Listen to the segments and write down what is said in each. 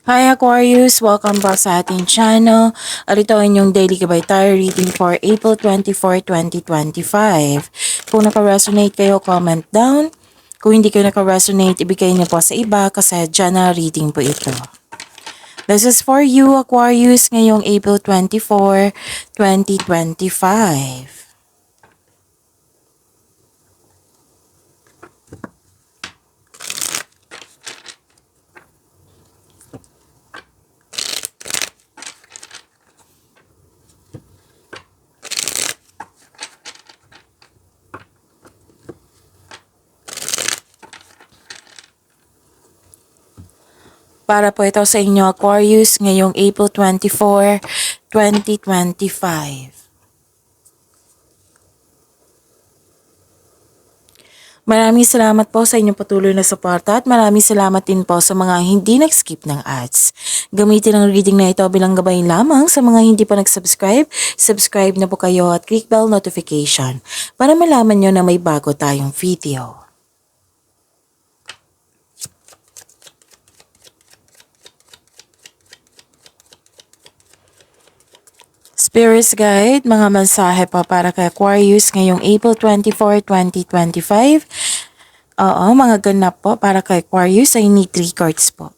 Hi Aquarius! Welcome back sa ating channel. At ito ang inyong daily gabay tayo reading for April 24, 2025. Kung naka-resonate kayo, comment down. Kung hindi kayo naka-resonate, ibigay niyo po sa iba kasi general reading po ito. This is for you Aquarius ngayong April 24, 2025. Para po ito sa inyo Aquarius ngayong April 24, 2025. Maraming salamat po sa inyong patuloy na suporta at maraming salamat din po sa mga hindi nag-skip ng ads. Gamitin ang reading na ito bilang gabay lamang sa mga hindi pa nag-subscribe. Subscribe na po kayo at click bell notification para malaman nyo na may bago tayong video. Spirits Guide, mga mensahe po para kay Aquarius ngayong April 24, 2025. Oo, mga ganap po para kay Aquarius ay need 3 cards po.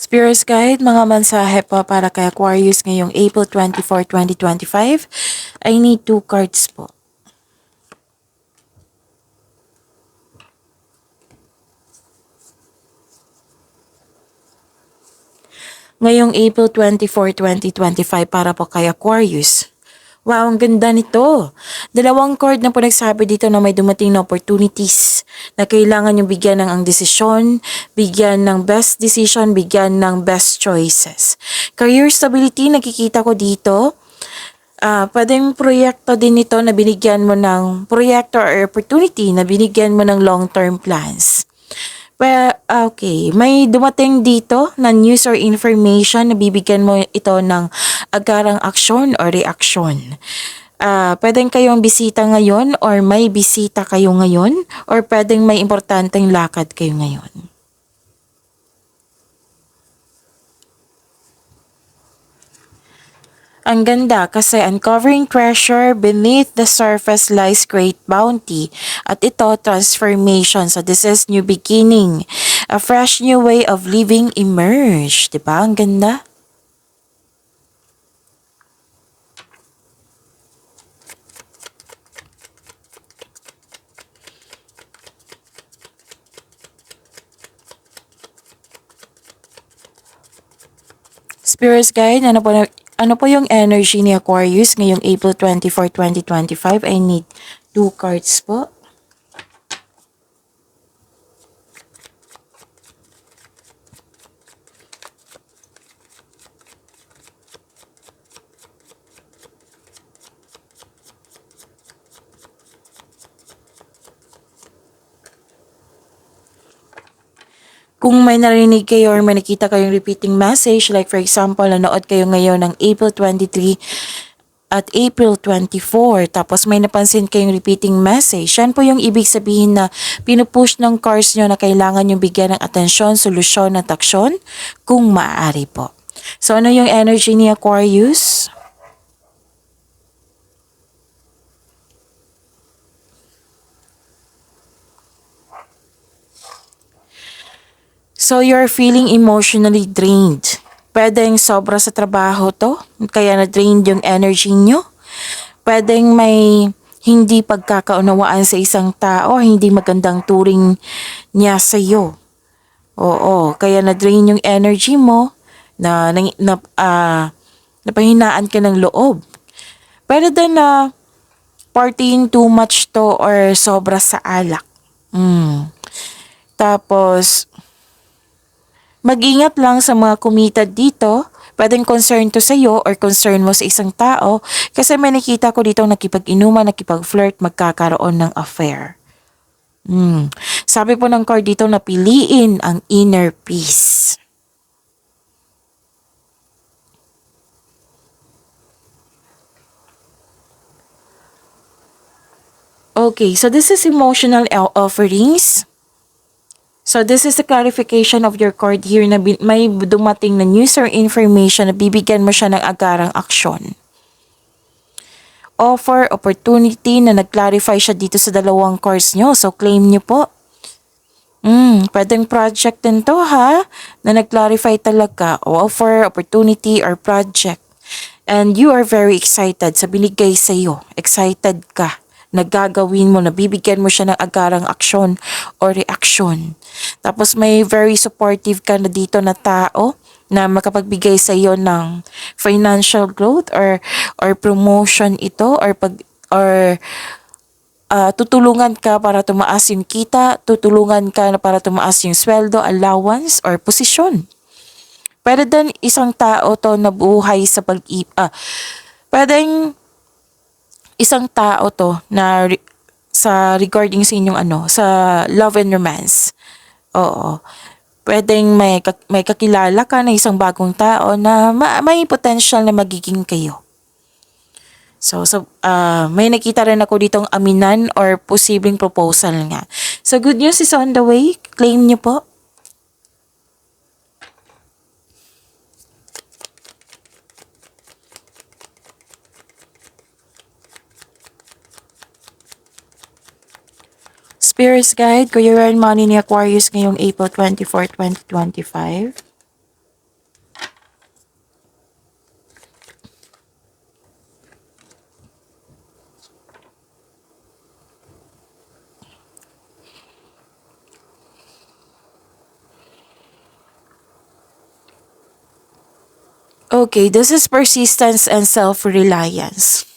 Spirits Guide, mga mensahe po para kay Aquarius ngayong April 24, 2025. I need 2 cards po. Ngayong April 24, 2025 para po kay Aquarius. Wow, ang ganda nito. 2 card na po nagsabi dito na may dumating na opportunities na kailangan yung bigyan ng ang desisyon, bigyan ng best decision, bigyan ng best choices. Career stability, nakikita ko dito. Pwedeng proyekto din ito na binigyan mo ng proyekto or opportunity na binigyan mo ng long-term plans. Well, okay. May dumating dito na news or information na bibigyan mo ito ng agarang aksyon o reaksyon. Pwedeng kayong bisita ngayon or may bisita kayo ngayon or pwedeng may importanteng lakad kayo ngayon. Ang ganda kasi uncovering treasure beneath the surface lies great bounty. At ito, transformation. So this is new beginning. A fresh new way of living emerge. Diba? Ang ganda. Spirits Guide, ano po yung energy ni Aquarius ngayong April 24, 2025? I need 2 cards po. Kung may narinig kayo or may nakita kayong repeating message, like for example, nanood kayo ngayon ng April 23 at April 24, tapos may napansin kayong repeating message, yan po yung ibig sabihin na pinupush ng cards nyo na kailangan yung bigyan ng atensyon, solusyon at aksyon kung maaari po. So ano yung energy ni Aquarius? So you're feeling emotionally drained. Pwedeng sobra sa trabaho to, kaya na-drained yung energy nyo. Pwedeng may hindi pagkakaunawaan sa isang tao, hindi magandang turing niya sa iyo. Oo, kaya na-drain yung energy mo, napahinaan ka ng loob. Pero din na partying too much to or sobra sa alak. Tapos, mag-ingat lang sa mga kumitad dito. Pwedeng concern to sa'yo or concern mo sa isang tao kasi may nakita ko dito nakipag-inuman, nakipag-flirt, magkakaroon ng affair. Sabi po ng card dito na piliin ang inner peace. Okay, so this is emotional offerings. So this is the clarification of your card here na may dumating na news or information na bibigyan mo siya ng agarang aksyon. Offer, opportunity na nag-clarify siya dito sa dalawang cards nyo. So claim nyo po. Pwedeng project din to ha, na nag-clarify talaga. Offer, opportunity, or project. And you are very excited sa binigay sa'yo. Excited ka. Nagagawin mo, nabibigyan mo siya ng agarang aksyon o reaksyon. Tapos may very supportive ka na dito na tao na makapagbigay sa iyo ng financial growth or promotion ito tutulungan ka para tumaas yung kita, tutulungan ka para tumaas yung sweldo, allowance, or posisyon. Pwede din isang tao to na buhay sa pwedeng isang tao to na sa regarding sa inyong sa love and romance. Oo. Pwedeng may kakilala ka na isang bagong tao na may potential na magiging kayo. So may nakita rin ako ditong aminan or posibleng proposal nga. So good news is on the way. Claim niyo po. Spirits Guide, Kuya Ryan Money ni Aquarius ngayong April 24, 2025. Okay, this is persistence and self-reliance.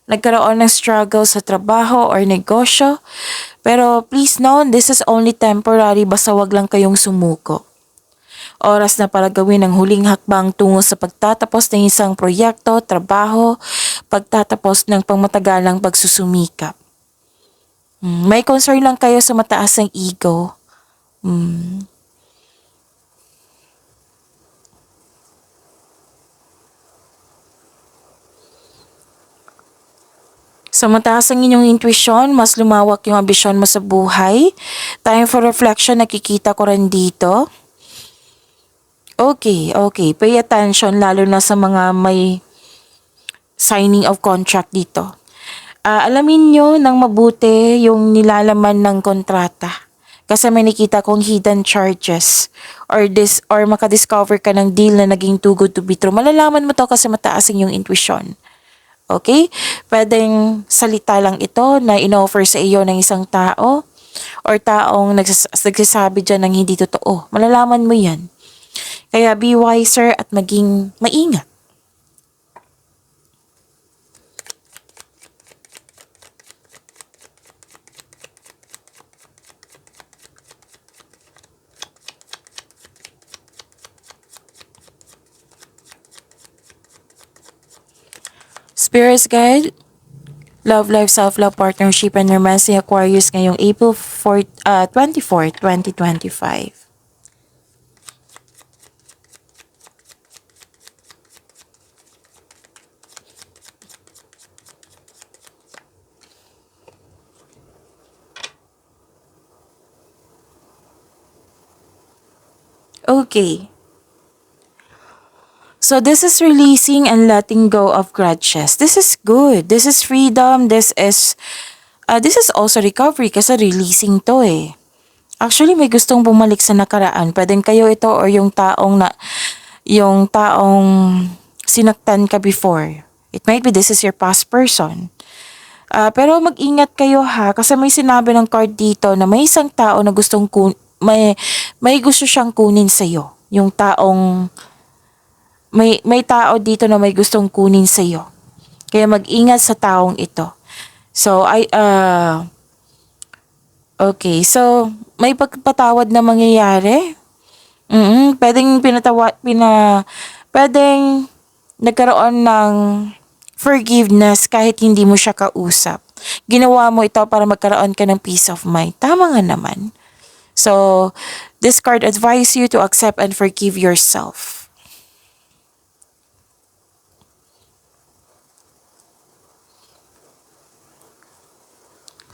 Nagkaroon ng struggle sa trabaho or negosyo, pero please know, this is only temporary, basta wag lang kayong sumuko. Oras na para gawin ang huling hakbang tungo sa pagtatapos ng isang proyekto, trabaho, pagtatapos ng pangmatagalang pagsusumikap. May concern lang kayo sa mataas ng ego. Sa mataas ang inyong intuition, mas lumawak yung ambisyon mo sa buhay. Time for reflection, nakikita ko rin dito. Okay. Pay attention lalo na sa mga may signing of contract dito. Alamin nyo ng mabuti yung nilalaman ng kontrata. Kasi may nakita kong hidden charges or makadiscover ka ng deal na naging too good to be true. Malalaman mo to kasi mataas ang iyong intuition. Okay? Pwedeng salita lang ito na in-offer sa iyo ng isang tao or taong nagsasabi dyan ng hindi totoo. Malalaman mo yan. Kaya be wiser at maging maingat. Spirits Guide, Love Life, Self-Love, Partnership, and Romance ni Aquarius ngayong April 24, 2025. Okay. So this is releasing and letting go of grudges. This is good. This is freedom. This is also recovery kasi releasing to eh. Actually, may gustong bumalik sa nakaraan. Pwedeng kayo ito or yung taong sinaktan ka before. It might be this is your past person. Pero mag-ingat kayo ha kasi may sinabi ng card dito na may isang tao na may gusto siyang kunin sa iyo. Yung taong may tao dito na may gustong kunin sa iyo. Kaya mag-ingat sa taong ito. So, okay. So, may pagpatawad na mangyayari. Pwedeng pwedeng nagkaroon ng forgiveness kahit hindi mo siya kausap. Ginawa mo ito para magkaroon ka ng peace of mind. Tama nga naman. So, this card advise you to accept and forgive yourself.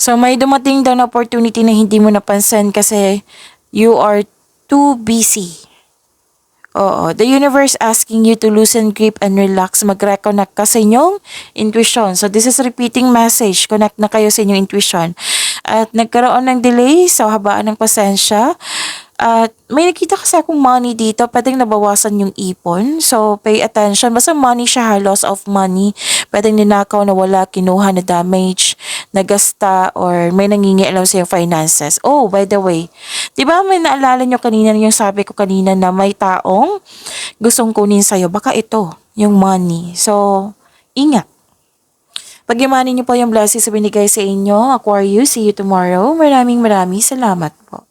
So, may dumating daw na opportunity na hindi mo napansin kasi you are too busy. Oo, the universe asking you to loosen grip and relax, mag-reconnect ka sa inyong intuition. So this is repeating message, connect na kayo sa inyong intuition. At nagkaroon ng delay, so habaan ng pasensya. At may nakita kasi akong money dito, pwedeng nabawasan yung ipon. So pay attention, basta money siya, loss of money. Pwedeng ninakaw na wala, kinuha na damage, nagasta, or may nangingialam sa yung finances. Oh, by the way, di ba may naalala nyo kanina yung sabi ko kanina na may taong gustong kunin sa'yo? Baka ito, yung money. So, ingat. Pag-imanin niyo po yung blessings na binigay sa inyo, Aquarius. See you tomorrow. Maraming salamat po.